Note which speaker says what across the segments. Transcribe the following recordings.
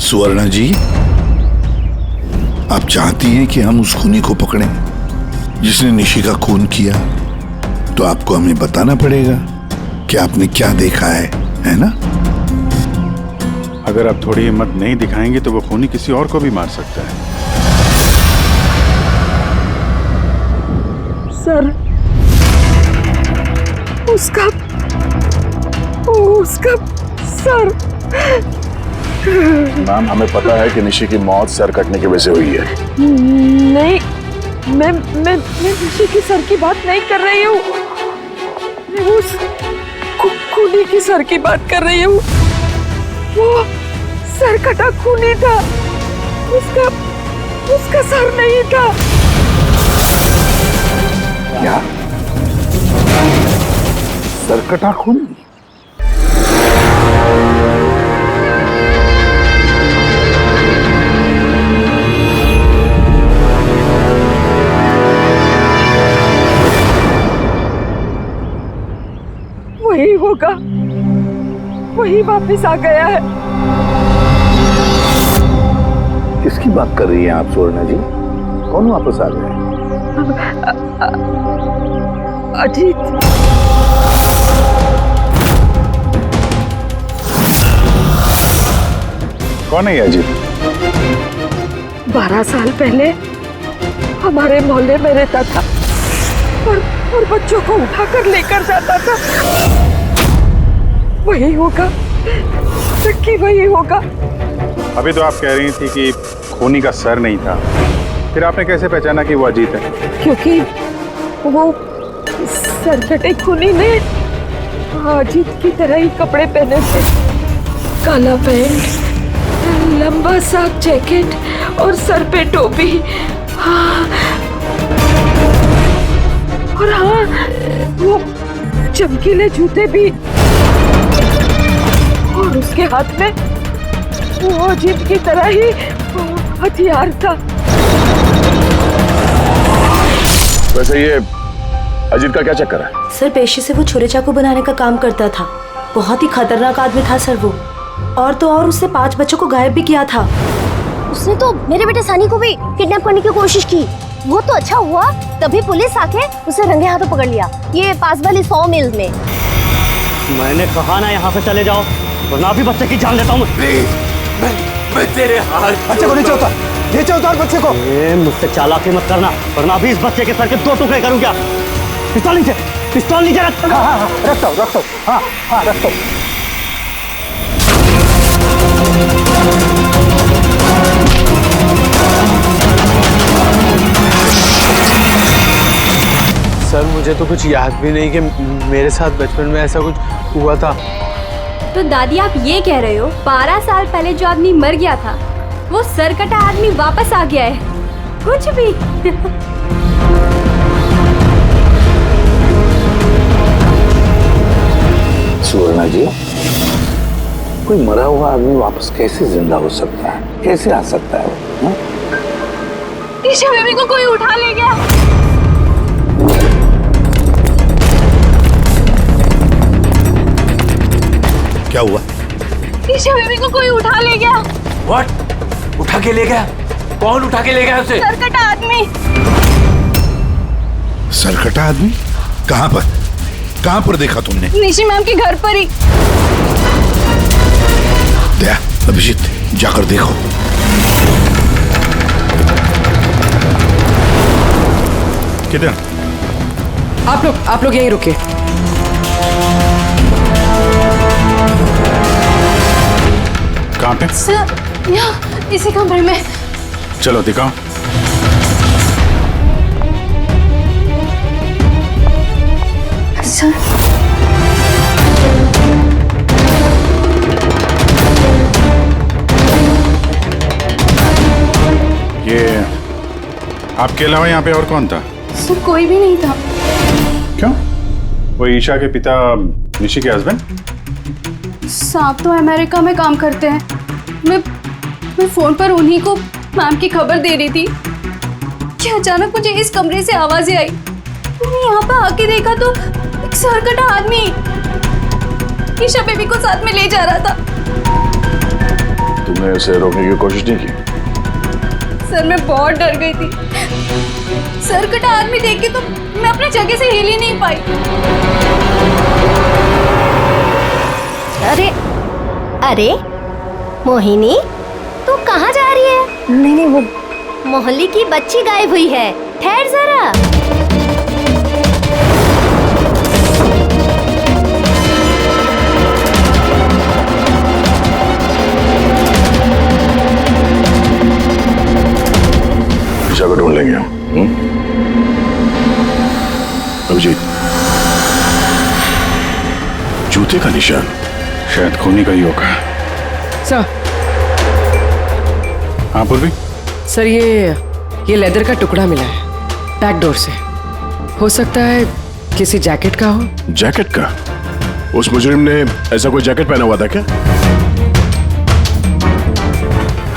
Speaker 1: सुवर्णा जी, आप चाहती हैं कि हम उस खूनी को पकड़ें जिसने निशी का खून किया, तो आपको हमें बताना पड़ेगा कि आपने क्या देखा है ना?
Speaker 2: अगर आप थोड़ी हिम्मत नहीं दिखाएंगे तो वो खूनी किसी और को भी मार सकता है।
Speaker 3: सर, उसका सर।
Speaker 4: मैम, हमें पता है कि निशी की मौत सर कटने की वजह से हुई है।
Speaker 3: नहीं, मैं निशी की सर की बात नहीं कर रही हूँ। मैं उस खूनी की सर की बात कर रही हूँ। वो सर कटा खूनी था, उसका सर नहीं था।
Speaker 4: क्या? सर कटा खूनी?
Speaker 3: वही होगा, वही वापस आ गया है।
Speaker 4: किसकी बात कर रही हैं आप सुवर्णा जी? कौन वापस आ गया है?
Speaker 3: अजीत।
Speaker 4: कौन है ये अजीत?
Speaker 3: 12 साल पहले हमारे मोहल्ले में रहता था और बच्चों को उठाकर लेकर जाता था। वही होगा, सच्ची वही होगा।
Speaker 2: अभी तो आप कह रही थी कि खूनी का सर नहीं था, फिर आपने कैसे पहचाना कि वो अजीत है?
Speaker 3: क्योंकि वो सरकटे खूनी ने अजीत की तरह ही कपड़े पहने थे। काला पैंट, लंबा सा जैकेट और सर पे टोपी। हाँ, और हाँ, वो चमकीले जूते भी। और उसके हाथ में वो अजीत की तरह ही हथियार था।
Speaker 4: वैसे ये अजीत का क्या चक्कर है?
Speaker 5: सर, पेशे से वो छुरे चाकू बनाने का काम करता था। बहुत ही खतरनाक आदमी था सर वो। और तो और उसने 5 बच्चों को गायब भी किया था।
Speaker 6: उसने तो मेरे बेटे सानी को भी किडनैप करने की कोशिश की। वो तो अच्छा हुआ तभी पुलिस आके उसे रंगे हाथों पकड़ लिया, ये पास वाली 100 मील्स में।
Speaker 7: मैंने कहा ना यहाँ से चले जाओ, वरना भी बच्चे की जान लेता हूँ।
Speaker 8: मैं तेरे हाथ।
Speaker 7: बच्चे को नीचे उतार बच्चे को। मुझसे चालाकी मत करना, वरना भी इस बच्चे के सर के 2 टुकड़े करूँ क्या? पिस्तौल नीचे रख।
Speaker 4: हाँ, रखता हूँ। हाँ, रखता हूँ।
Speaker 8: सर, मुझे तो कुछ याद भी नहीं कि मेरे साथ बचपन में ऐसा कुछ हुआ था।
Speaker 9: तो दादी, आप ये कह रहे हो 12 साल पहले जो आदमी मर गया था वो सरकटा आदमी वापस आ गया है? कुछ भी।
Speaker 4: सुवर्णा जी, कोई मरा हुआ आदमी वापस कैसे जिंदा हो सकता है? कैसे आ सकता है वो?
Speaker 9: ईशा बेबी को कोई उठा ले गया।
Speaker 1: हुआ?
Speaker 6: ईशा बेबी को कोई उठा ले गया।
Speaker 10: व्हाट? उठा के ले गया? कौन उठा के ले गया उसे?
Speaker 6: सरकटा आदमी।
Speaker 1: सरकटा आदमी? कहाँ पर? कहाँ पर देखा तुमने?
Speaker 6: निशी मैम के घर पर ही।
Speaker 1: दया, अभिजीत, जाकर देखो।
Speaker 2: किधर?
Speaker 3: आप लोग यहीं रुके।
Speaker 2: कहाँ पे?
Speaker 6: सर, यहाँ इसी कमरे में।
Speaker 2: चलो दिखाओ।
Speaker 6: सर,
Speaker 2: ये आपके अलावा यहाँ पे और कौन था?
Speaker 6: सर कोई भी नहीं था।
Speaker 2: क्यों? वो ईशा के पिता निशी के हस्बैंड?
Speaker 9: साहब तो अमेरिका में काम करते हैं। मैं फोन पर उन्हीं को मैम की खबर दे रही थी कि अचानक मुझे इस कमरे से आवाजें आई। मैंने यहाँ पर आके देखा तो एक सरकटा आदमी ईशा बेबी को साथ में ले जा रहा था।
Speaker 4: तुमने उसे रोकने की कोशिश नहीं की?
Speaker 9: सर मैं बहुत डर गई थी। सरकटा आदमी देख के तो मैं अपनी जगह से हिल ही नहीं पाई।
Speaker 6: अरे मोहिनी, तू कहाँ जा रही है? नहीं वो मोहल्ले की बच्ची गायब हुई है। ठहर जरा।
Speaker 4: ईशा को ढूंढ लेंगे हम। अभिजीत, जूते का निशान
Speaker 2: शायद खूनी का ही होगा।
Speaker 3: सर।
Speaker 2: हाँ पूर्वी?
Speaker 3: सर ये लेदर का टुकड़ा मिला है बैक डोर से। हो सकता है किसी जैकेट का हो।
Speaker 4: जैकेट का? उस मुजरिम ने ऐसा कोई जैकेट पहना हुआ था क्या?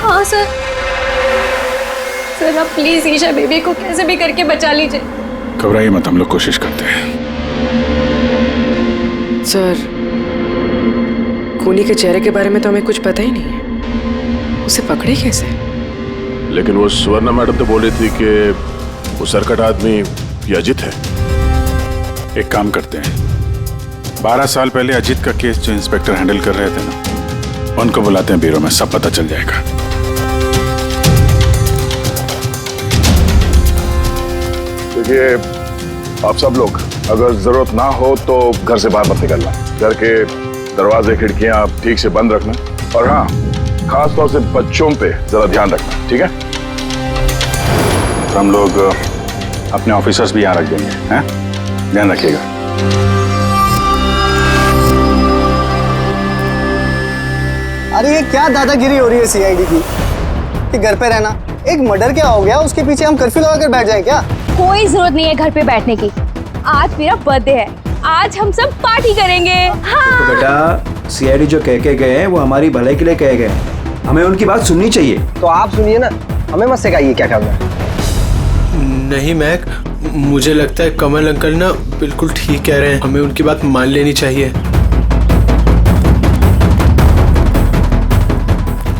Speaker 9: हाँ सर। सर आप प्लीज ईशा बेबी को कैसे भी करके बचा लीजिए।
Speaker 2: घबराइए मत, हम लोग कोशिश करते हैं।
Speaker 3: सर खूनी के चेहरे के बारे में तो हमें कुछ पता ही नहीं है। उसे पकड़े कैसे?
Speaker 4: लेकिन वो सुवर्णा मैडम तो बोल रही थी कि वो सरकट आदमी ये अजित है।
Speaker 2: एक काम करते हैं, 12 साल पहले अजित का केस जो इंस्पेक्टर हैंडल कर रहे थे ना, उनको बुलाते हैं ब्यूरो में, सब पता चल जाएगा।
Speaker 4: देखिए आप सब लोग अगर जरूरत ना हो तो घर से बाहर मत निकलना। घर के दरवाजे खिड़कियां आप ठीक से बंद रखना, और हाँ, खास तौर से बच्चों पे जरा ध्यान रखना, ठीक है?
Speaker 2: तो हम लोग अपने ऑफिसर्स भी यहाँ रख देंगे, हैं? ध्यान रखिएगा।
Speaker 7: अरे ये क्या दादागिरी हो रही है सीआईडी की कि घर पे रहना? एक मर्डर क्या हो गया, उसके पीछे हम कर्फ्यू लगा कर बैठ जाए क्या?
Speaker 6: कोई जरूरत नहीं है घर पे बैठने की। आज मेरा बर्थडे है, आज हम सब पार्टी करेंगे। हाँ।
Speaker 11: तो बेटा सीआईडी जो कह के गए हैं वो हमारी भलाई के लिए कहे गए, हमें उनकी बात सुननी चाहिए।
Speaker 7: तो आप सुनिए ना, हमें मत सिखाइए क्या करना है।
Speaker 8: नहीं मैक, मुझे लगता है कमल अंकल ना बिल्कुल ठीक कह रहे हैं, हमें उनकी बात मान लेनी चाहिए।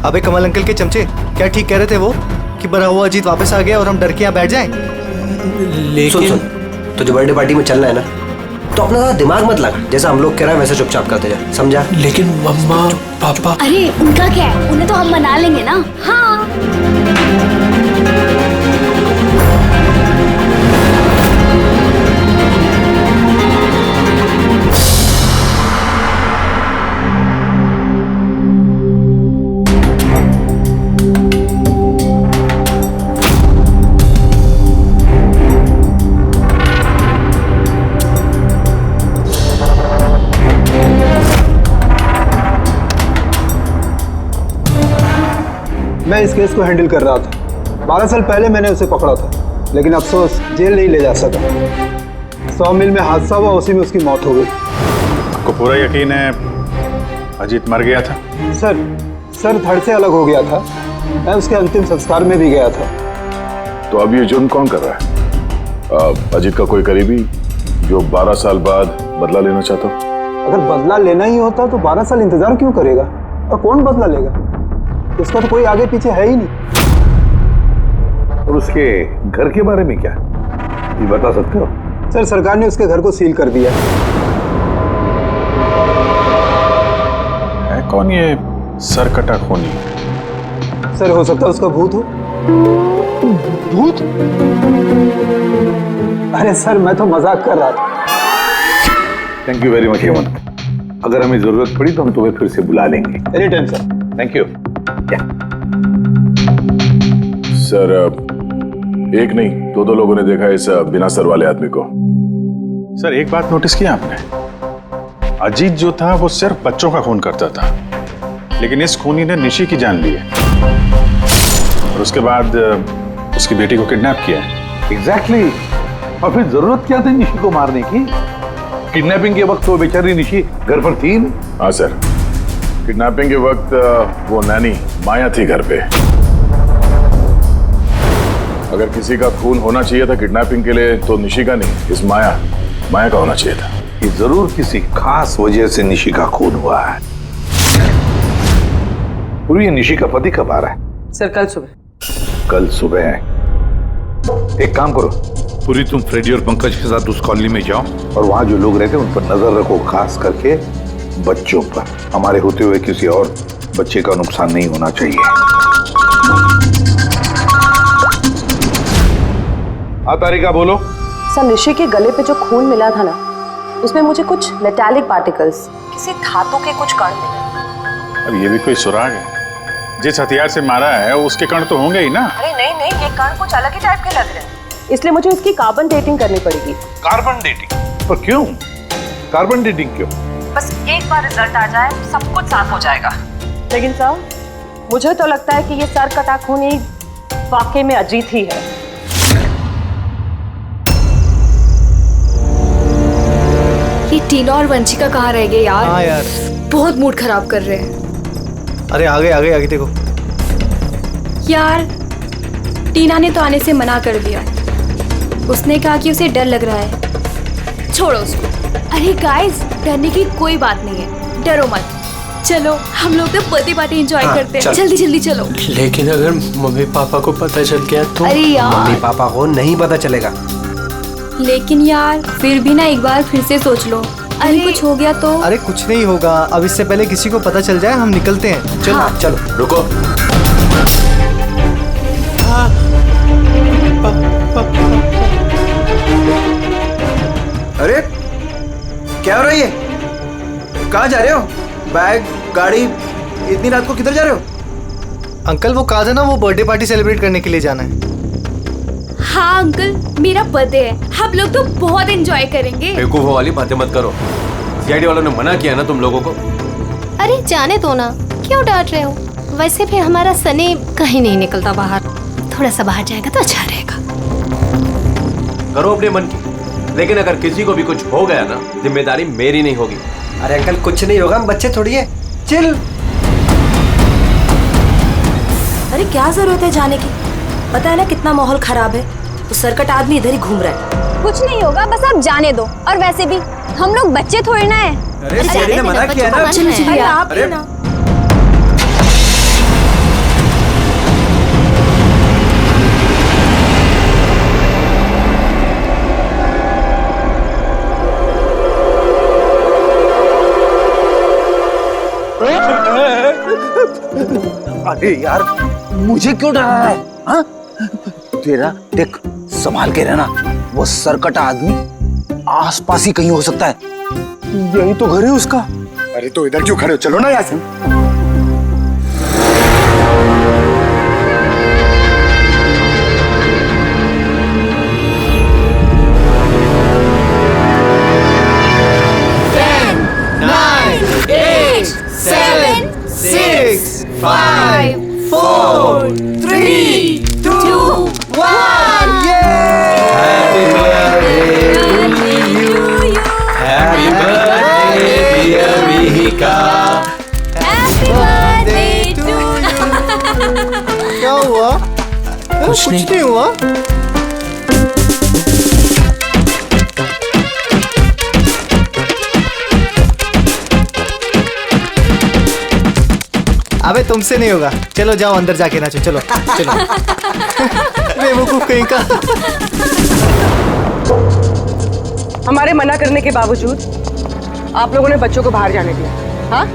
Speaker 7: अबे कमल अंकल के चमचे, क्या ठीक कह रहे थे वो कि बड़ा हुआ अजीत वापस आ गया और हम डर के यहाँ बैठ जाएं?
Speaker 8: लेकिन
Speaker 11: सुन, तुझे बर्थडे पार्टी में चलना है ना, तो अपना ज़्यादा दिमाग मत लगा, जैसा हम लोग कह रहे हैं वैसे चुपचाप करते जा, समझा?
Speaker 8: लेकिन मम्मा पापा।
Speaker 6: अरे उनका क्या है, उन्हें तो हम मना लेंगे ना। हाँ।
Speaker 12: मैं इस केस को हैंडल कर रहा था। 12 साल पहले मैंने उसे पकड़ा था, लेकिन अफसोस जेल नहीं ले जा सका। 100 मील में हादसा हुआ, उसी में उसकी मौत हो गई।
Speaker 2: आपको पूरा यकीन है अजीत मर गया था?
Speaker 12: सर धड़ से अलग हो गया था। मैं उसके अंतिम संस्कार में भी गया था।
Speaker 4: तो अब ये जुर्म कौन कर रहा है? अजीत का कोई करीबी जो 12 साल बाद बदला लेना चाहता हो?
Speaker 12: अगर बदला लेना ही होता तो 12 साल इंतजार क्यों करेगा? और कौन बदला लेगा? उसका तो कोई आगे पीछे है ही नहीं।
Speaker 1: और उसके घर के बारे में क्या ये बता सकते हो?
Speaker 12: सर, सरकार ने उसके घर को सील कर दिया।
Speaker 2: है कौन ये सरकटा खूनी?
Speaker 12: सर, हो सकता है उसका भूत हो। भूत? अरे सर, मैं तो मजाक कर रहा था।
Speaker 1: Thank you very much Hemant. अगर हमें जरूरत पड़ी तो हम तुम्हें फिर से बुला लेंगे।
Speaker 12: Any time sir.
Speaker 1: Thank you.
Speaker 4: Sir, एक नहीं दो लोगों ने देखा इस बिना सर वाले आदमी को।
Speaker 2: सर, एक बात नोटिस किया आपने? अजीत जो था वो सिर्फ बच्चों का खून करता था, लेकिन इस खूनी ने निशी की जान ली है और उसके बाद उसकी बेटी को किडनैप किया है।
Speaker 1: एग्जैक्टली। और फिर जरूरत क्या थी निशी को मारने की? किडनैपिंग के वक्त तो बेचारी निशी घर पर थी।
Speaker 4: हाँ सर, किडनैपिंग के वक्त वो नैनी माया थी घर पे। अगर किसी का खून होना चाहिए था किडनैपिंग के लिए तो निशी का नहीं, इस माया का होना चाहिए था।
Speaker 1: ये जरूर किसी खास वजह से निशी का खून हुआ है। पूरी ये निशी का पति कब आ रहा है?
Speaker 13: सर, कल सुबह।
Speaker 1: कल सुबह है। एक काम करो, पूरी तुम फ्रेडी और पंकज के साथ उस कॉलोनी में जाओ और वहां जो लोग रहते हैं उन पर नजर रखो, खास करके बच्चों पर। हमारे होते हुए किसी और बच्चे का नुकसान नहीं होना चाहिए। हाँ तारिका, बोलो।
Speaker 13: सर, निशी के गले पे जो खून मिला था ना, उसमें मुझे कुछ मेटालिक पार्टिकल्स, किसी धातु के कुछ कण मिले।
Speaker 2: अब ये भी कोई सुराग है? जिस हथियार से मारा है उसके कण तो होंगे ही ना।
Speaker 13: अरे नहीं, ये कण कुछ अलग ही टाइप के लग रहे हैं, इसलिए मुझे उसकी कार्बन डेटिंग करनी पड़ेगी।
Speaker 1: Carbon dating? पर क्यों कार्बन डेटिंग क्यों?
Speaker 13: बस एक बार रिजल्ट आ जाए सब कुछ साफ हो जाएगा। लेकिन सर, मुझे तो लगता है कि ये सर कटा खूनी वाकई में अजीत ही है।
Speaker 9: ये टीना और वंशिका कहाँ रह गए यार?
Speaker 7: हाँ यार,
Speaker 9: बहुत मूड खराब कर रहे हैं।
Speaker 7: अरे आगे देखो
Speaker 9: यार, टीना ने तो आने से मना कर दिया। उसने कहा कि उसे डर लग रहा है। छोड़ो उसको। अरे गाइस, डरने की कोई बात नहीं है, डरो मत। चलो हम लोग तो बर्थडे पार्टी एंजॉय करते हैं। जल्दी चलो।
Speaker 8: लेकिन अगर मम्मी पापा को पता चल गया तो?
Speaker 9: अरे यार,
Speaker 11: मम्मी पापा को नहीं पता चलेगा।
Speaker 9: लेकिन यार फिर भी ना एक बार फिर से सोच लो, अरे कुछ हो गया तो?
Speaker 7: अरे कुछ नहीं होगा, अब इससे पहले किसी को पता चल जाए हम निकलते हैं। चलो
Speaker 9: हाँ।
Speaker 11: चलो
Speaker 10: रुको।
Speaker 14: अरे क्या हो रहा है ये? कहाँ जा रहे हो? बैग, गाड़ी, इतनी रात को किधर जा रहे हो?
Speaker 7: अंकल, वो कहा था ना, वो बर्थडे पार्टी सेलिब्रेट करने के लिए जाना है।
Speaker 9: हाँ अंकल, मेरा बर्थडे है, हम लोग तो बहुत एंजॉय करेंगे।
Speaker 10: बेवकूफों वाली बातें मत करो। सीआईडी वालों ने मना किया ना तुम लोगों को।
Speaker 6: अरे जाने दो ना, क्यों डांट रहे हो? वैसे भी हमारा सनी कहीं नहीं निकलता बाहर, थोड़ा सा बाहर जाएगा तो अच्छा रहेगा।
Speaker 10: करो अपने मन की, लेकिन अगर किसी को भी कुछ हो गया ना, जिम्मेदारी मेरी नहीं होगी।
Speaker 11: अरे अंकल, कुछ नहीं होगा, हम बच्चे थोड़ी है, चिल।
Speaker 5: अरे क्या जरूरत है जाने की? पता है ना कितना माहौल खराब है। तो सरकट आदमी इधर ही घूम रहा है।
Speaker 6: कुछ नहीं होगा, बस आप जाने दो। और वैसे भी हम लोग बच्चे थोड़ी ना है।
Speaker 14: अरे सीआईडी ने मना किया ना।
Speaker 5: अरे आप
Speaker 14: अरे
Speaker 5: ना।
Speaker 14: अरे यार, मुझे क्यों डरा रहा है? हाँ? तेरा देख, संभाल के रहना। वो सरकटा आदमी आसपास ही कहीं हो सकता है। यही तो घर है उसका।
Speaker 12: अरे तो इधर क्यों खड़े हो? चलो ना यहाँ से।
Speaker 7: क्या हुआ? कुछ नहीं हुआ।
Speaker 15: अबे तुमसे नहीं होगा, चलो जाओ अंदर जाके नाचो, चलो चलो। बेवकूफ कहीं का।
Speaker 13: हमारे मना करने के बावजूद आप लोगों ने बच्चों को बाहर जाने दिया, हाँ?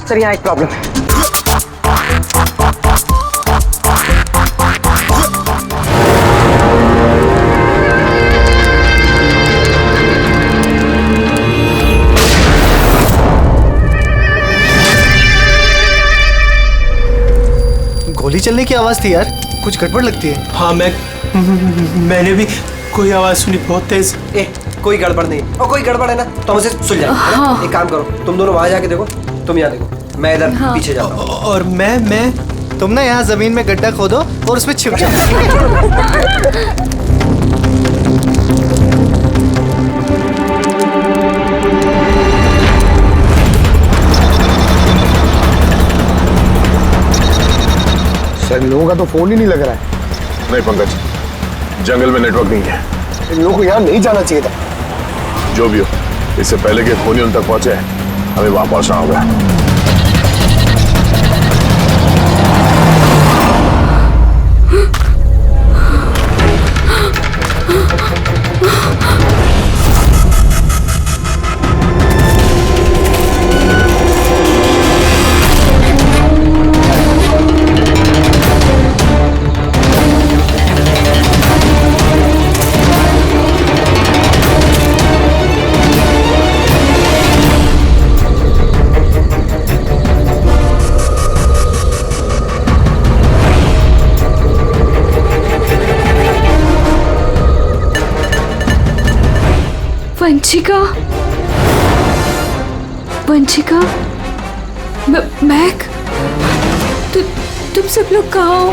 Speaker 13: सर यहाँ एक प्रॉब्लम है।
Speaker 15: गोली चलने की आवाज थी यार, कुछ गड़बड़ लगती है।
Speaker 8: हाँ मैंने भी कोई आवाज सुनी बहुत तेज।
Speaker 11: कोई गड़बड़ नहीं, और कोई गड़बड़ है ना तो हमसे सुलझाएं, है ना? एक काम करो, तुम दोनों वहां जाके देखो, तुम यहाँ देखो, मैं इधर पीछे जाता हूँ।
Speaker 15: और मैं तुम ना यहाँ जमीन में गड्ढा खोदो और उसमें छिप जाओ।
Speaker 16: सर इन लोगों का तो फोन ही नहीं लग रहा है।
Speaker 4: नहीं पंकज, जंगल में नेटवर्क नहीं है।
Speaker 16: इन लोगों को यहाँ नहीं जाना चाहिए था।
Speaker 4: जो भी हो, इससे पहले कि खूनी उन तक पहुंचे हमें वहां पहुंचना होगा।
Speaker 3: वंशिका, मैक, तुम सब लोग कहाँ हो?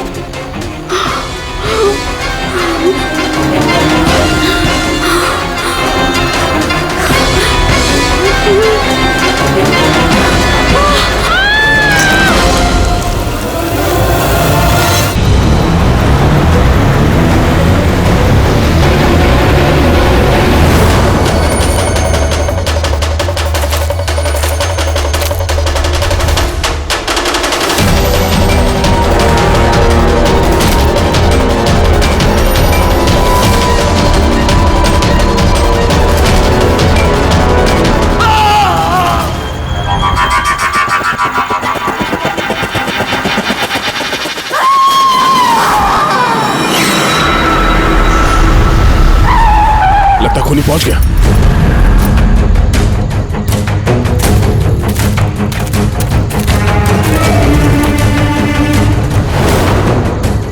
Speaker 4: खूनी पहुंच गया।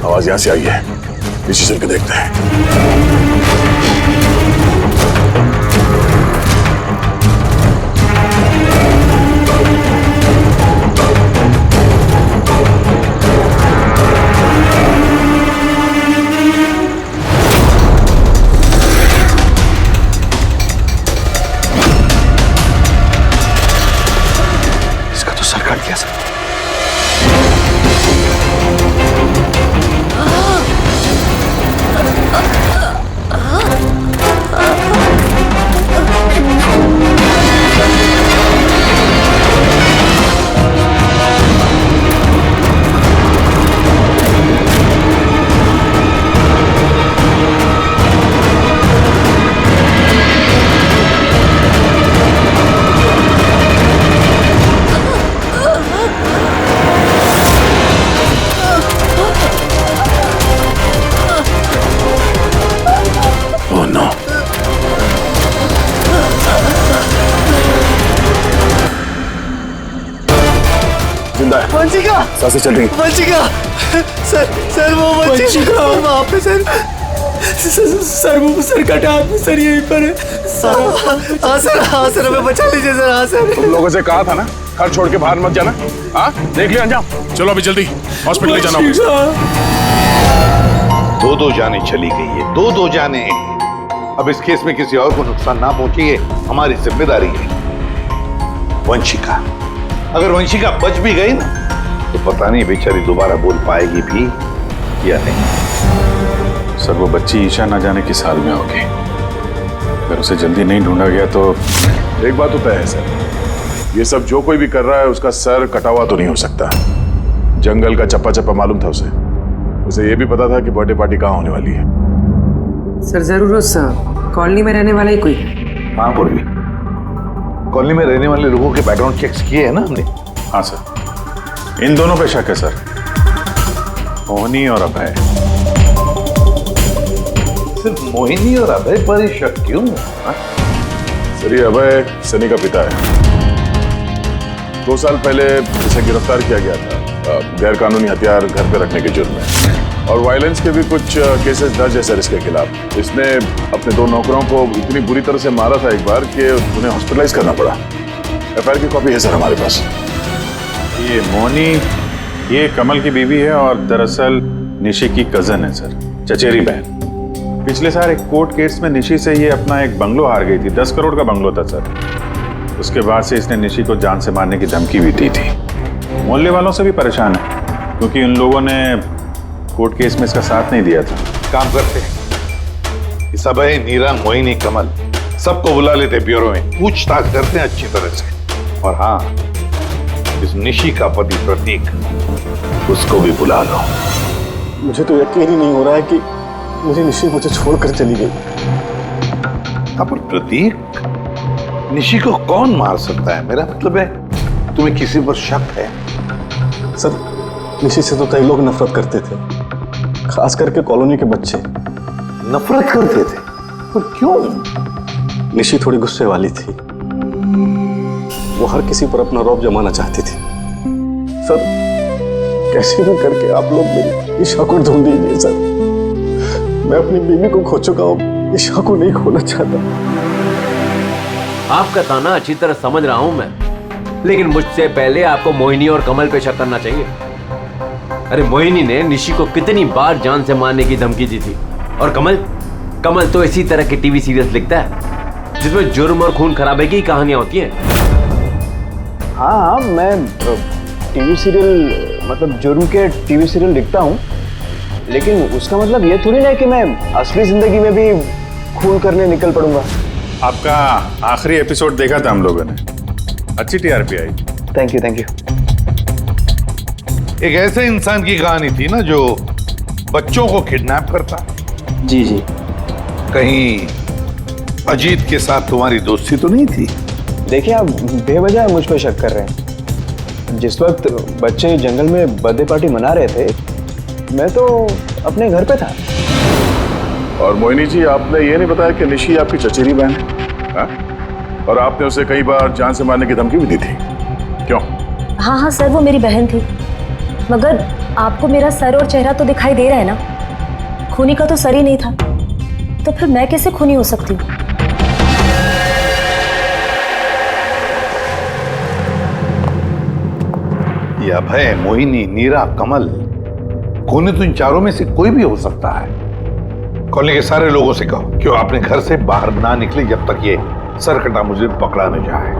Speaker 4: आवाज यहां से आई है, पीछे चल के देखते हैं।
Speaker 15: वंशिका,
Speaker 4: सांसें चल रही।
Speaker 15: वंशिका, सर वो वंशिका वहाँ पे सर कटा आदमी सर यहीं पर है। हाँ सर हमें बचा लीजिए सर। हाँ सर,
Speaker 4: तुम लोगों से कहा था ना घर छोड़ के बाहर मत जाना। हाँ देख लिया अंजाम। चलो अभी जल्दी हॉस्पिटल ले जाना होगा।
Speaker 1: दो जाने चली गई है, दो जाने। अब इस केस में किसी और को नुकसान ना पहुंचे ये हमारी जिम्मेदारी है। वंशिका, अगर वंशिका बच भी गई ना तो पता नहीं बेचारी दोबारा बोल पाएगी भी या नहीं।
Speaker 2: सर वो बच्ची ईशा ना जाने किस हाल में होगी। अगर उसे जल्दी नहीं ढूंढा गया तो
Speaker 4: एक बात तो तय है सर, ये सब जो कोई भी कर रहा है उसका सर कटा हुआ तो नहीं हो सकता। जंगल का चप्पा चप्पा मालूम था उसे ये भी पता था कि बर्थडे पार्टी कहाँ होने वाली है।
Speaker 13: सर जरूर उस कॉलोनी में रहने वाला ही कोई है।
Speaker 1: हाँ पूर्वी, कॉलोनी में रहने वाले लोगों के बैकग्राउंड चेक्स किए हैं ना हमने?
Speaker 2: हाँ सर, इन दोनों पे शक है सर, मोहिनी और अभय।
Speaker 1: सिर्फ मोहिनी और अभय पर ही शक क्यों?
Speaker 4: सर ये अभय सनी का पिता है। 2 साल पहले इसे गिरफ्तार किया गया था गैर कानूनी हथियार घर पे रखने के जुर्म में, और वायलेंस के भी कुछ केसेस दर्ज है सर इसके खिलाफ। इसने अपने 2 नौकरों को इतनी बुरी तरह से मारा था एक बार कि उन्हें हॉस्पिटलाइज करना पड़ा। एफआईआर की कॉपी है सर हमारे पास।
Speaker 2: ये मोहिनी ये कमल की बीवी है और दरअसल निशी की कजन है सर, चचेरी बहन। पिछले साल एक कोर्ट केस में निशी से ये अपना एक बंगलो हार गई थी, 10 करोड़ का बंगलो था सर। उसके बाद से इसने निशी को जान से मारने की धमकी भी दी थी। मोहल्ले वालों से भी परेशान है क्योंकि उन लोगों ने कोर्ट केस में इसका साथ नहीं दिया था।
Speaker 1: काम करते हैं, इस अभय, नीरा, मोहिनी, कमल सबको बुला लेते ब्यूरो में, पूछताछ करते हैं अच्छी तरह से। और हाँ, इस निशी का पति प्रतीक, उसको भी बुला लो।
Speaker 17: मुझे तो यकीन ही नहीं हो रहा है कि मुझे निशी मुझे छोड़कर चली गई।
Speaker 1: पर प्रतीक, निशी को कौन मार सकता है? मेरा मतलब है तुम्हें किसी पर शक है?
Speaker 17: सर निशी से तो कई लोग नफरत करते थे, खास करके कॉलोनी के बच्चे।
Speaker 1: नफरत करते थे? पर क्यों?
Speaker 17: निशी थोड़ी गुस्से वाली थी, वो हर किसी पर अपना रौब जमाना चाहती थी। सर कैसे भी करके आप लोग मेरी ईशा को ढूंढ दीजिए सर। मैं अपनी बीवी को खो चुका हूँ, ईशा को नहीं खोना चाहता।
Speaker 10: आपका ताना अच्छी तरह समझ रहा हूं मैं, लेकिन मुझसे पहले आपको मोहिनी और कमल पे शक करना चाहिए। अरे मोहिनी ने निशी को कितनी बार जान से मारने की धमकी दी थी, और कमल तो इसी तरह के टीवी सीरियल्स लिखता है जिसमें जुर्म और खून खराबे की कहानियां होती हैं।
Speaker 12: हाँ, मैं टीवी सीरियल मतलब जुर्म के टीवी सीरियल लिखता हूँ, लेकिन उसका मतलब ये थोड़ी ना कि मैं असली जिंदगी में भी खून करने निकल पड़ूंगा।
Speaker 2: आपका आखिरी एपिसोड देखा था हम लोगों ने, अच्छी टीआरपी आई।
Speaker 12: Thank you.
Speaker 1: एक ऐसे इंसान की कहानी थी ना जो बच्चों को किडनैप करता।
Speaker 12: जी।
Speaker 1: कहीं अजीत के साथ तुम्हारी दोस्ती तो नहीं थी?
Speaker 12: देखिए, आप बेवजह मुझ पर शक कर रहे हैं। जिस वक्त बच्चे जंगल में बर्थडे पार्टी मना रहे थे, मैं तो अपने घर पे था।
Speaker 4: और मोहिनी जी, आपने ये नहीं बताया कि निशी आपकी चचेरी बहन है? और आपने उसे कई बार जान से मारने की धमकी भी दी थी, क्यों?
Speaker 5: हाँ सर, वो मेरी बहन थी, मगर आपको मेरा सर और चेहरा तो दिखाई दे रहा है ना। खूनी का तो सर ही नहीं था, तो फिर मैं कैसे खूनी हो सकती हूँ?
Speaker 1: ये अभय, मोहिनी, नीरा, कमल, खूनी तो इन चारों में से कोई भी हो सकता है। कॉलोनी के सारे लोगों से कहो कि वो अपने घर से बाहर ना निकले जब तक ये सरकटा मुझे पकड़ा न जाए।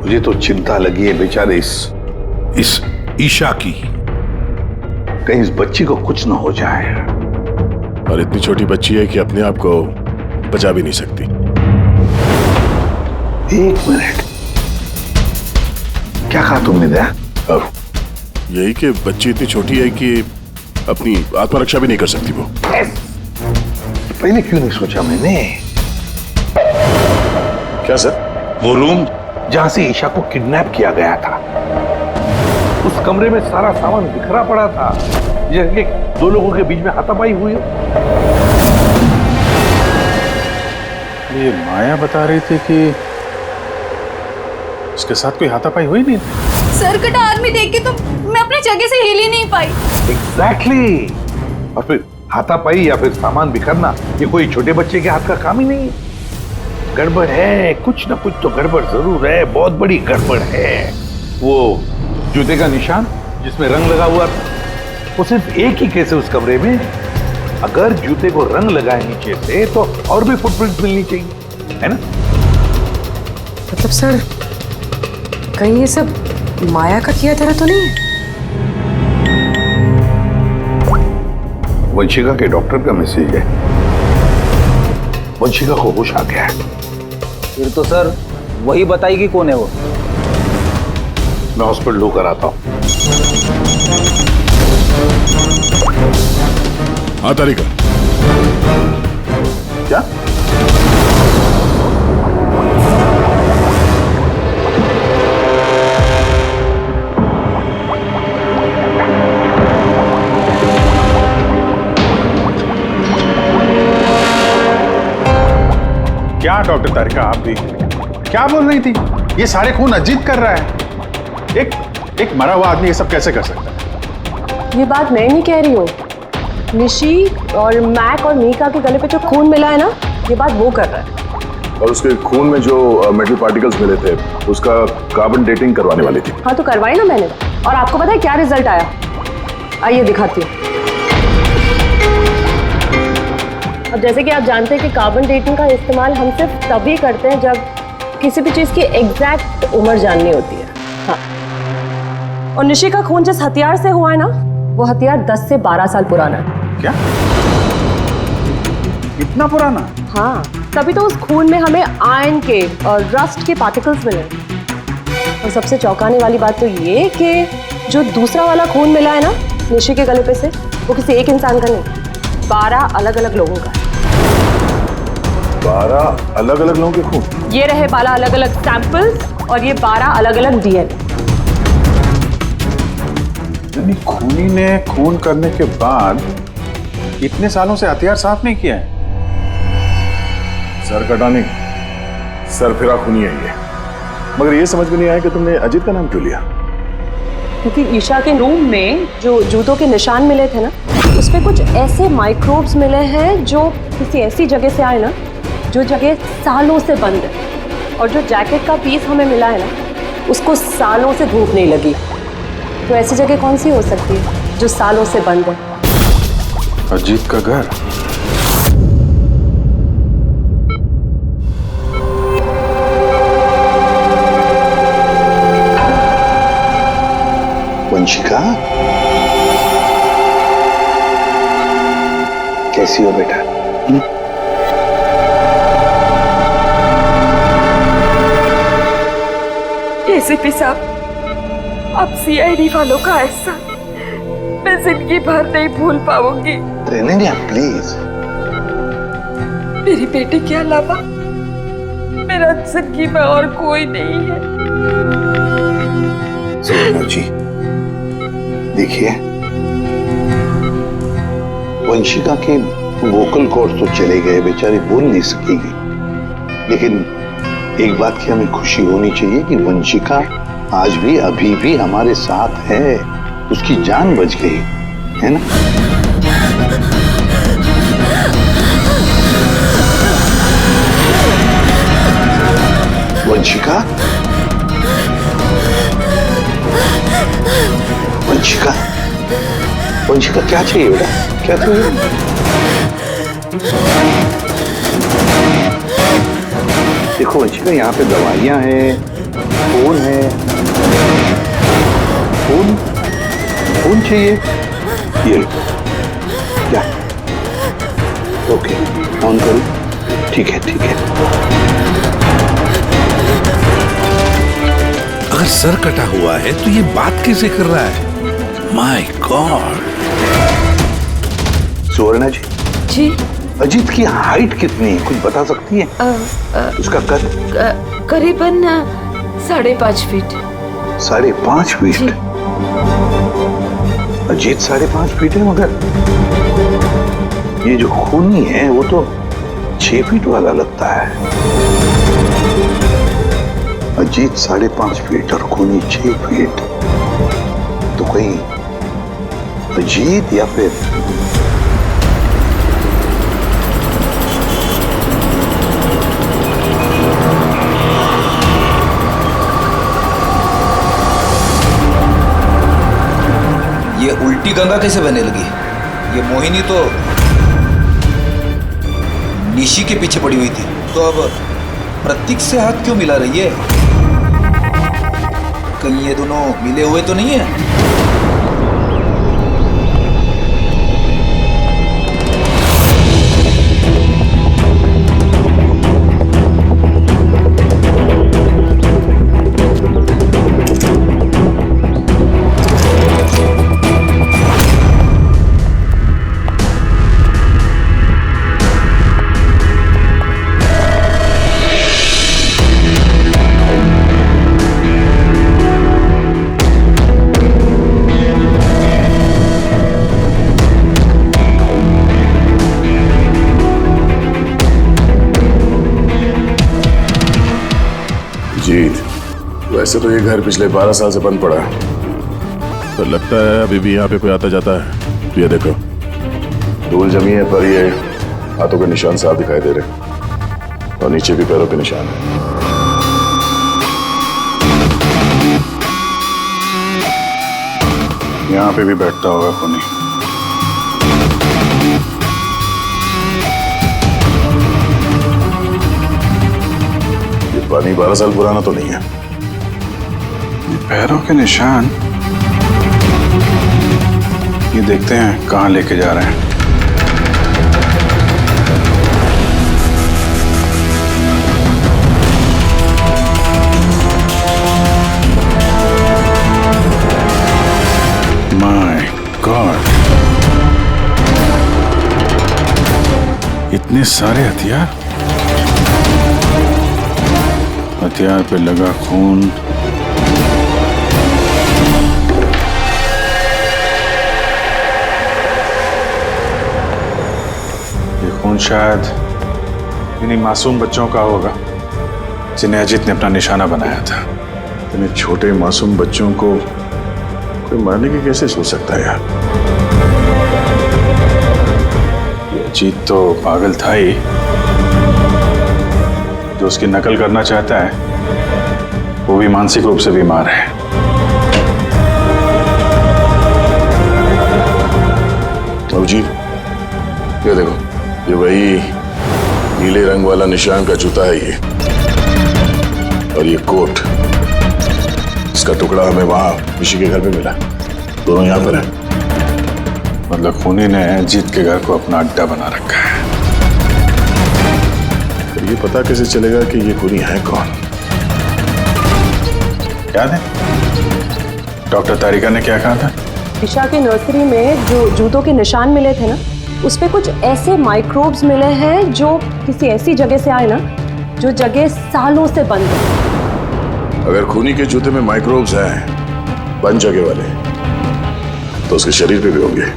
Speaker 1: मुझे तो चिंता लगी है बेचारे इस ईशा की, कहीं इस बच्ची को कुछ ना हो जाए।
Speaker 4: और इतनी छोटी बच्ची है कि अपने आप को बचा भी नहीं सकती।
Speaker 1: 1 मिनट, क्या कहा तुमने? दया,
Speaker 4: यही कि बच्ची इतनी छोटी है कि अपनी आत्मरक्षा भी नहीं कर सकती। वो
Speaker 1: पहले क्यों नहीं सोचा मैंने?
Speaker 4: क्या सर?
Speaker 1: वो रूम जहां से ईशा को किडनैप किया गया था, उस कमरे में सारा सामान बिखरा पड़ा था, जैसे 2 लोगों के बीच में हाथापाई हुई हो।
Speaker 2: ये माया बता रही थी कि उसके साथ कोई हाथापाई हुई नहीं।
Speaker 9: सर कटा आदमी देख के तो मैं अपनी जगह से हिल ही नहीं पाई।
Speaker 1: एग्जैक्टली। और फिर हाथापाई या फिर सामान बिखरना, ये कोई छोटे बच्चे के हाथ का काम ही नहीं है। गड़बड़ है, कुछ ना कुछ तो गड़बड़ जरूर है, बहुत बड़ी गड़बड़ है। वो जूते का निशान जिसमें रंग लगा हुआ था, वो सिर्फ एक ही केस है उस कमरे में। अगर जूते को रंग लगाए नीचे से तो और भी फुटप्रिंट मिलनी चाहिए, है ना?
Speaker 13: मतलब सर, कहीं ये सब माया का किया तरह तो नहीं है?
Speaker 1: वंशिका के डॉक्टर का मैसेज है। वंशिका को होश आ गया है।
Speaker 14: फिर तो सर वही बताएगी कौन है वो।
Speaker 1: मैं हॉस्पिटल होकर आता हूं।
Speaker 4: हाँ तारिका।
Speaker 1: क्या?
Speaker 2: क्या डॉक्टर तारिका आप भी क्या बोल रही थी? ये सारे खून अजीत कर रहा है। एक मरा हुआ आदमी ये सब कैसे कर सकता है?
Speaker 13: ये बात मैं नहीं कह रही हूँ, निशी और मैक और मीका के गले पे जो खून मिला है ना, ये बात वो कर रहा है।
Speaker 4: और उसके खून में जो मेटल पार्टिकल्स मिले थे उसका कार्बन डेटिंग करवाने वाली थी।
Speaker 13: हाँ तो करवाई ना मैंने, और आपको पता है क्या रिजल्ट आया? आइए दिखाती हूँ। अब जैसे कि आप जानते हैं कि कार्बन डेटिंग का इस्तेमाल हम सिर्फ तभी करते हैं जब किसी भी चीज़ की एग्जैक्ट उम्र जाननी होती है। हाँ, और निशी का खून जिस हथियार से हुआ है ना, वो हथियार 10 से 12 साल पुराना है।
Speaker 2: क्या? इतना पुराना?
Speaker 13: हाँ, तभी तो उस खून में हमें आयरन के और रस्ट के पार्टिकल्स मिले। और सबसे चौंकाने वाली बात तो ये कि जो दूसरा वाला खून मिला है ना निशी के गले पे से, वो किसी एक इंसान का नहीं, 12 अलग अलग लोगों का है।
Speaker 4: 12 अलग अलग लोगों के खून?
Speaker 13: ये रहे 12 अलग अलग सैंपल्स और ये 12 अलग अलग डीएनए।
Speaker 2: यानी खूनी ने खून करने के बाद इतने सालों से हथियार साफ नहीं किया है।
Speaker 4: सर कटाने सरफिरा खूनी है ये। मगर ये समझ में नहीं आया कि तुमने अजीत का नाम क्यों लिया?
Speaker 13: क्योंकि ईशा के रूम में जो जूतों के निशान मिले थे ना, उसमें कुछ ऐसे माइक्रोब्स मिले हैं जो किसी ऐसी जगह से आए ना, जो जगह सालों से बंद है। और जो जैकेट का पीस हमें मिला है ना, उसको सालों से धूप नहीं लगी। तो ऐसी जगह कौन सी हो सकती है जो सालों से बंद है?
Speaker 2: अजीत का घर।
Speaker 1: वंशिका, कैसी हो बेटा?
Speaker 3: एसीपी साहब, अब सीआईडी वालों का ऐसा मैं जिंदगी भर नहीं भूल पाऊंगी।
Speaker 1: रहने दे प्लीज।
Speaker 3: मेरी बेटी के अलावा मेरा जिंदगी में और कोई नहीं है।
Speaker 1: सुनो जी, देखिए, वंशिका के वोकल कॉर्ड तो चले गए, बेचारी बोल नहीं सकेगी, लेकिन एक बात की हमें खुशी होनी चाहिए कि वंशिका आज भी अभी भी हमारे साथ है। उसकी जान बच गई है ना? वंशिका, वंशिका, वंशिका क्या चाहिए बेटा? क्या चाहिए? देखो वंशिका, यहाँ पे दवाइयाँ हैं, फोन है। फोन चाहिए? ये क्या? ओके, ऑन करो। ठीक है, ठीक है।
Speaker 18: अगर सर कटा हुआ है तो ये बात कैसे कर रहा है? My God.
Speaker 1: सुवर्णा जी।
Speaker 3: जी।
Speaker 1: अजीत की हाइट कितनी है, कुछ बता सकती है? उसका कद?
Speaker 3: करीबन 5.5 फीट।
Speaker 1: 5.5 फीट? अजीत 5.5 फीट है, मगर ये जो खूनी है वो तो 6 फीट वाला लगता है। अजीत 5.5 फीट और खूनी 6 फीट, तो कहीं अजीत या फिर
Speaker 14: ये उल्टी गंगा कैसे बहने लगी? ये मोहिनी तो निशी के पीछे पड़ी हुई थी, तो अब प्रतीक से हाथ क्यों मिला रही है? कहीं ये दोनों मिले हुए तो नहीं है?
Speaker 4: वैसे तो ये घर पिछले 12 साल से बंद पड़ा है, पर लगता है अभी भी यहाँ पे कोई आता जाता है। ये देखो, धूल जमी है, पर ये हाथों के निशान साफ दिखाई दे रहे, और नीचे भी पैरों के निशान है। यहाँ पे भी बैठता होगा खूनी। ये पानी 12 साल पुराना तो नहीं है।
Speaker 2: ये पैरों के निशान, ये देखते हैं कहाँ लेके जा रहे हैं। माय गॉड, इतने सारे हथियार, हथियार पे लगा खून। ये खून शायद इन्हीं मासूम बच्चों का होगा जिन्हें अजीत ने अपना निशाना बनाया था।
Speaker 4: इतने छोटे मासूम बच्चों को कोई मारने की कैसे सोच सकता है यार?
Speaker 2: अजीत तो पागल था ही, जो उसकी नकल करना चाहता है वो भी मानसिक रूप से बीमार है।
Speaker 4: अब जी ये देखो, ये वही नीले रंग वाला निशान का जूता है ये, और ये कोट, इसका टुकड़ा हमें वहां ऋषि के घर पे मिला। दोनों यहाँ पर हैं।
Speaker 2: मतलब खूनी ने अजीत के घर को अपना अड्डा बना रखा है।
Speaker 4: तो ये पता कैसे चलेगा कि ये खूनी है कौन?
Speaker 2: याद है डॉक्टर तारिका ने क्या कहा था?
Speaker 13: ईशा की नर्सरी में जो जूतों के निशान मिले थे ना, उस पे कुछ ऐसे माइक्रोब्स मिले हैं जो किसी ऐसी जगह से आए ना, जो जगह सालों से बंद है।
Speaker 4: अगर खूनी के जूते में माइक्रोब्स हैं, बंद जगह वाले, तो उसके शरीर पे भी होंगे।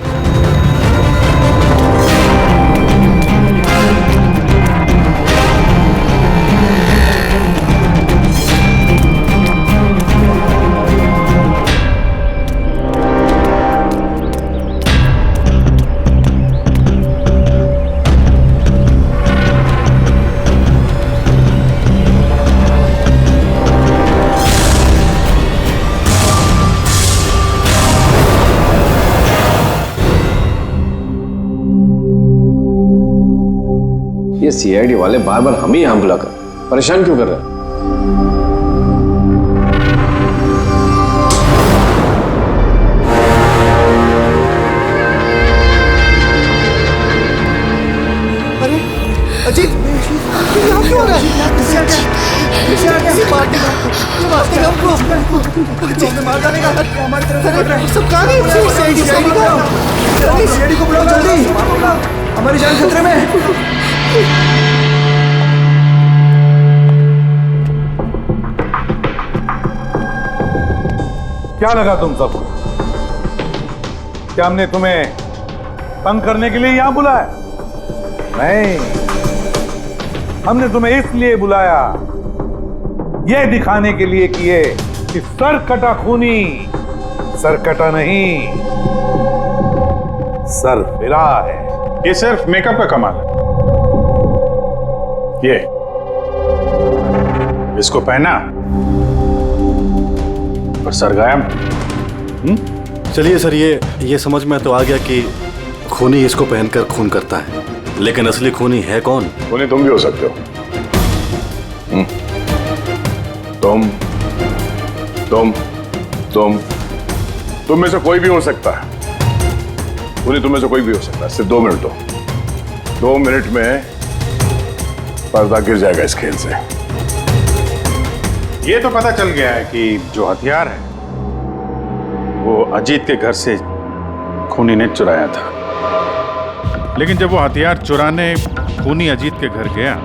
Speaker 12: ये सीआईडी वाले बार बार हमें यहाँ बुलाकर परेशान क्यों कर रहे हैं?
Speaker 15: अरे अजीत, यहाँ क्यों हो रहा है? मार डालेगा, हमारी तरफ सब कहाँ है? सीआईडी को बुलाओ जल्दी, हमारी जान खतरे में।
Speaker 1: क्या लगा तुम सबको? क्या हमने तुम्हें तंग करने के लिए यहां बुलाया? नहीं, हमने तुम्हें इसलिए बुलाया, यह दिखाने के लिए कि ये कि सरकटा खूनी सरकटा नहीं, सरफिरा है।
Speaker 2: ये सिर्फ मेकअप का कमाल है। ये इसको पहना और सर गायब।
Speaker 17: चलिए सर, ये समझ में तो आ गया कि खूनी इसको पहनकर खून करता है, लेकिन असली खूनी है कौन?
Speaker 4: खूनी तुम भी हो सकते हो। तुम में से कोई भी हो सकता है। खूनी तुम में से कोई भी हो सकता है। सिर्फ 2 मिनट दो। 2 मिनट में पर्दा गिर जाएगा इस खेल से।
Speaker 2: ये तो पता चल गया है कि जो हथियार है वो अजीत के घर से खूनी ने चुराया था। लेकिन जब वो हथियार चुराने खूनी अजीत के घर गया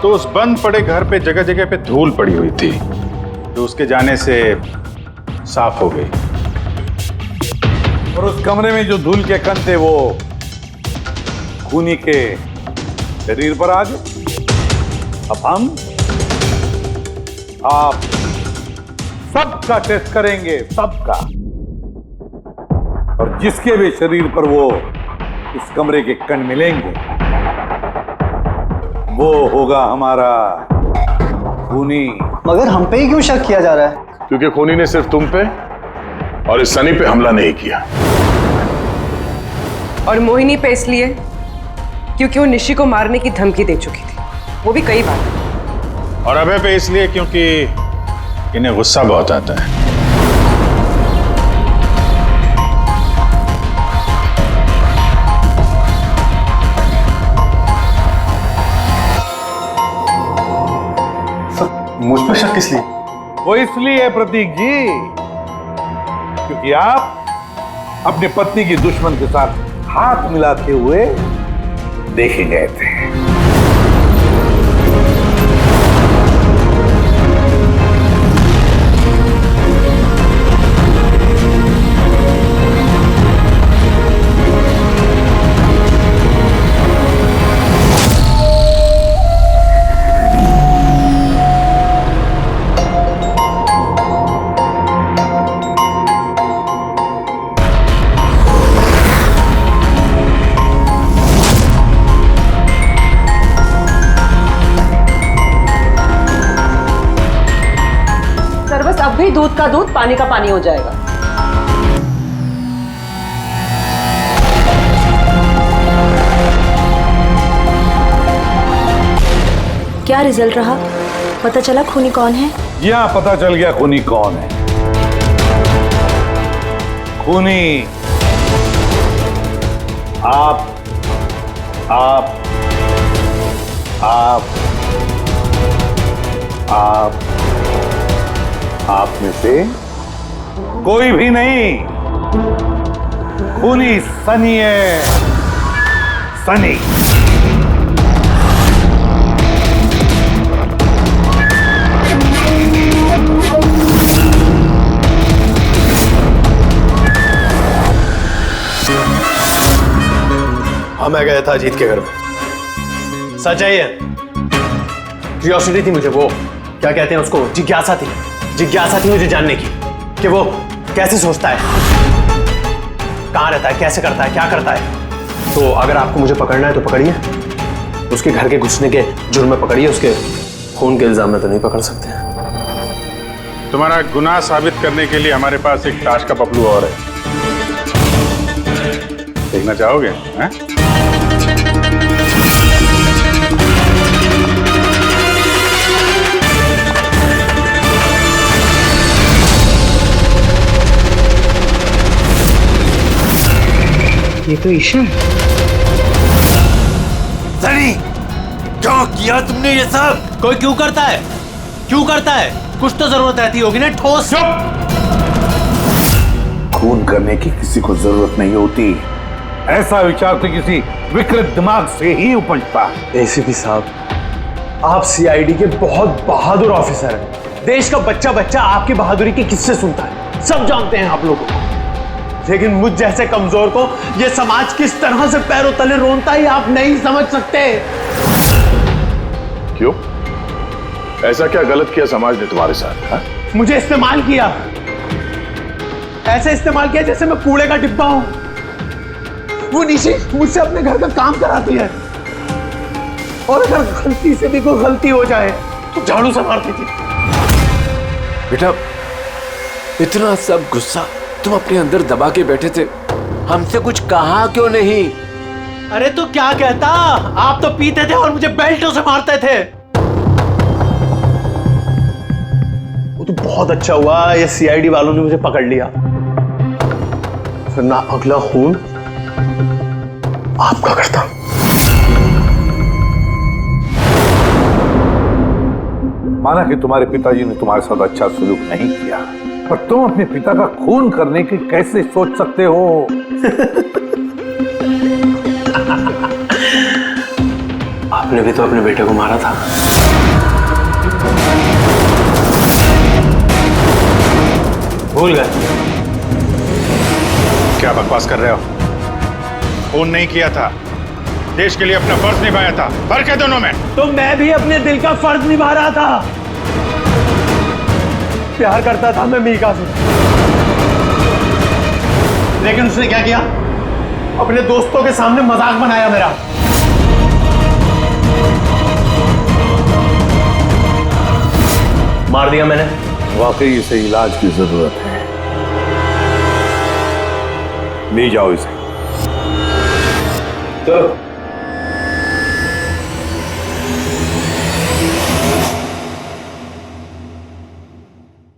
Speaker 2: तो उस बंद पड़े घर पे जगह जगह पे धूल पड़ी हुई थी, जो उसके जाने से साफ हो गई।
Speaker 1: और उस कमरे में जो धूल के कण थे वो खूनी के शरीर पर आ गए। अब हम, आप सबका टेस्ट करेंगे, सबका। और जिसके भी शरीर पर वो इस कमरे के कण मिलेंगे वो होगा हमारा खूनी।
Speaker 12: मगर हम पे ही क्यों शक किया जा रहा है?
Speaker 4: क्योंकि खूनी ने सिर्फ तुम पे और इस सनी पे हमला नहीं किया।
Speaker 13: और मोहिनी पे इसलिए क्योंकि वो निशी को मारने की धमकी दे चुकी थी, वो भी कई बार।
Speaker 2: और अभय पे इसलिए क्योंकि इन्हें गुस्सा बहुत आता है।
Speaker 17: मुझ पर शक किस लिए?
Speaker 1: वो इसलिए प्रतीक जी क्योंकि आप अपने पत्नी की दुश्मन के साथ हाथ मिलाते हुए देखे गए थे।
Speaker 13: अब भी दूध का दूध पानी का पानी हो जाएगा।
Speaker 5: क्या रिजल्ट रहा? पता चला खूनी कौन है?
Speaker 1: जी हाँ, पता चल गया खूनी कौन है। खूनी आप आप आप आप आप में से कोई भी नहीं। खूनी सनी है, सनी।
Speaker 8: हाँ, मैं गया था अजीत के घर में। सच है ये। क्यूरियोसिटी थी मुझे, वो क्या कहते हैं उसको, जिज्ञासा थी। जिज्ञासा थी मुझे जानने की कि वो कैसे सोचता है, कहाँ रहता है, कैसे करता है, क्या करता है। तो अगर आपको मुझे पकड़ना है तो पकड़िए, उसके घर के घुसने के जुर्म में पकड़िए, उसके खून के इल्जाम में तो नहीं पकड़ सकते।
Speaker 2: तुम्हारा गुनाह साबित करने के लिए हमारे पास एक ताश का पपलू और है, देखना चाहोगे? हैं?
Speaker 13: ये तो ईशा है।
Speaker 10: सनी, क्यों किया तुमने ये सब?
Speaker 8: कोई क्यों करता है? क्यों करता है? कुछ तो जरूरत रहती होगी ना, ठोस।
Speaker 1: खून करने की किसी को जरूरत नहीं होती। ऐसा विचार तो किसी विकृत दिमाग से ही उपजता है।
Speaker 8: एसीपी साहब, आप सीआईडी के बहुत बहादुर ऑफिसर हैं। देश का बच्चा बच्चा आपकी बहादुरी के किस्से सुनता है, सब जानते हैं आप लोगों को। लेकिन मुझ जैसे कमजोर को ये समाज किस तरह से पैरों तले रोनता है आप नहीं समझ सकते।
Speaker 4: क्यों? ऐसा क्या गलत किया समाज ने तुम्हारे साथ? हा?
Speaker 8: मुझे इस्तेमाल किया, ऐसे इस्तेमाल किया जैसे मैं कूड़े का डिब्बा हूं। वो निशी मुझसे अपने घर का काम कराती है, और अगर गलती से भी कोई गलती हो जाए तो झाड़ू से मारती थी।
Speaker 10: बेटा, इतना सब गुस्सा तुम अपने अंदर दबा के बैठे थे, हमसे कुछ कहा क्यों नहीं?
Speaker 8: अरे तो क्या कहता, आप तो पीते थे और मुझे बेल्टों से मारते थे। वो तो बहुत अच्छा हुआ ये सीआईडी वालों ने मुझे पकड़ लिया, फिर ना अगला खून आपका करता।
Speaker 1: माना कि तुम्हारे पिताजी ने तुम्हारे साथ अच्छा सलूक नहीं किया, पर तुम अपने पिता का खून करने की कैसे सोच सकते हो?
Speaker 8: आपने भी तो अपने बेटे को मारा था। भूल गए?
Speaker 2: क्या बकवास कर रहे हो? खून नहीं किया था, देश के लिए अपना फर्ज निभाया था। फर्क है दोनों में।
Speaker 8: तो मैं भी अपने दिल का फर्ज निभा रहा था। प्यार करता था मैं मीका से, लेकिन उसने क्या किया? अपने दोस्तों के सामने मजाक बनाया मेरा। मार दिया मैंने।
Speaker 1: वाकई इसे इलाज की जरूरत है, ले जाओ इसे।
Speaker 8: चलो।